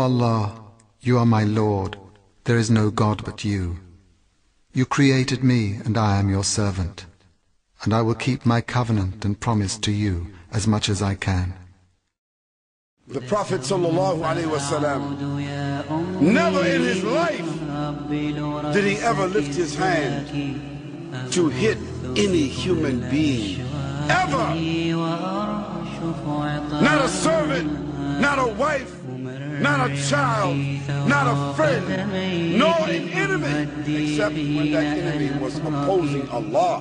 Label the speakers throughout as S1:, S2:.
S1: Allah, you are my Lord, there is no God but you. You created me and I am your servant, and I will keep my covenant and promise to you as much as I can.
S2: The Prophet Sallallahu, Alayhi Wasallam, never in his life did he ever lift his hand to hit any human being, ever. Not a servant, not a wife, not a child, not a friend, nor an enemy, except when that enemy was opposing Allah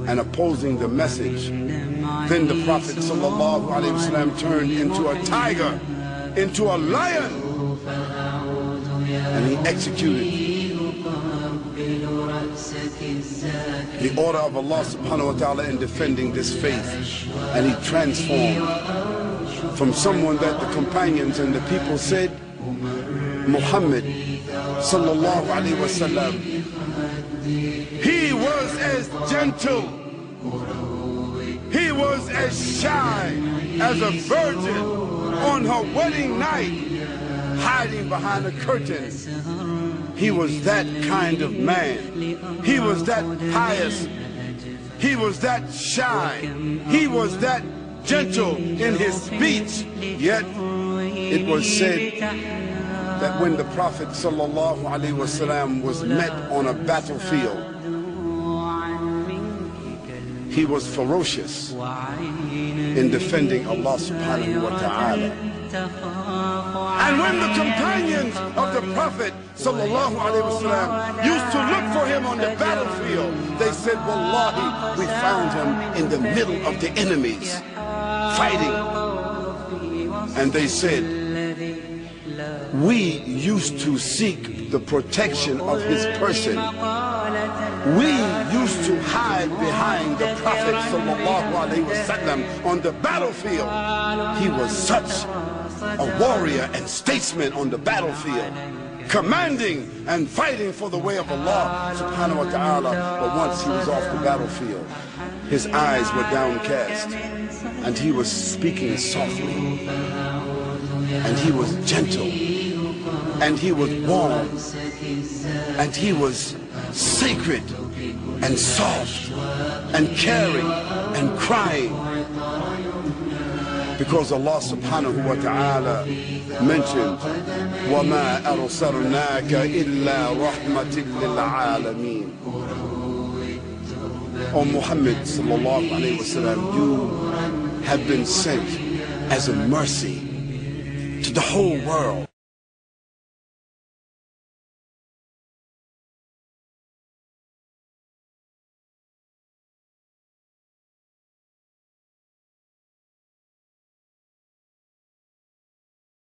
S2: and opposing the message. Then the Prophet Sallallahu Alaihi Wasallam turned into a tiger, into a lion, and he executed the order of Allah subhanahu wa ta'ala in defending this faith. And he transformed from someone that the companions and the people said, Muhammed Sallallahu Alaihi Wasallam, he was as gentle, he was as shy as a virgin on her wedding night, hiding behind a curtain. He was that kind of man. He was that pious. He was that shy. He was that gentle in his speech. Yet it was said that when the Prophet Sallallahu Alaihi Wasallam was met on a battlefield, he was ferocious in defending Allah subhanahu wa ta'ala. And when the companions of the Prophet Sallallahu Alaihi Wasallam used to look for him on the battlefield, they said, Wallahi, we found him in the middle of the enemies, fighting. And they said, we used to seek the protection of his person. We used to hide behind the Prophet Sallallahu Alaihi Wasallam on the battlefield. He was such a warrior and statesman on the battlefield, commanding and fighting for the way of Allah subhanahu wa ta'ala. But once he was off the battlefield, his eyes were downcast, and he was speaking softly, and he was gentle, and he was warm, and he was sacred and soft and caring and crying, because Allah subhanahu wa ta'ala mentioned, وَمَا أَرْسَلْنَاكَ إِلَّا رَحْمَةٍ لِلْعَالَمِينَ. O Muhammad sallallahu alayhi wa sallam, you have been sent as a mercy to the whole world.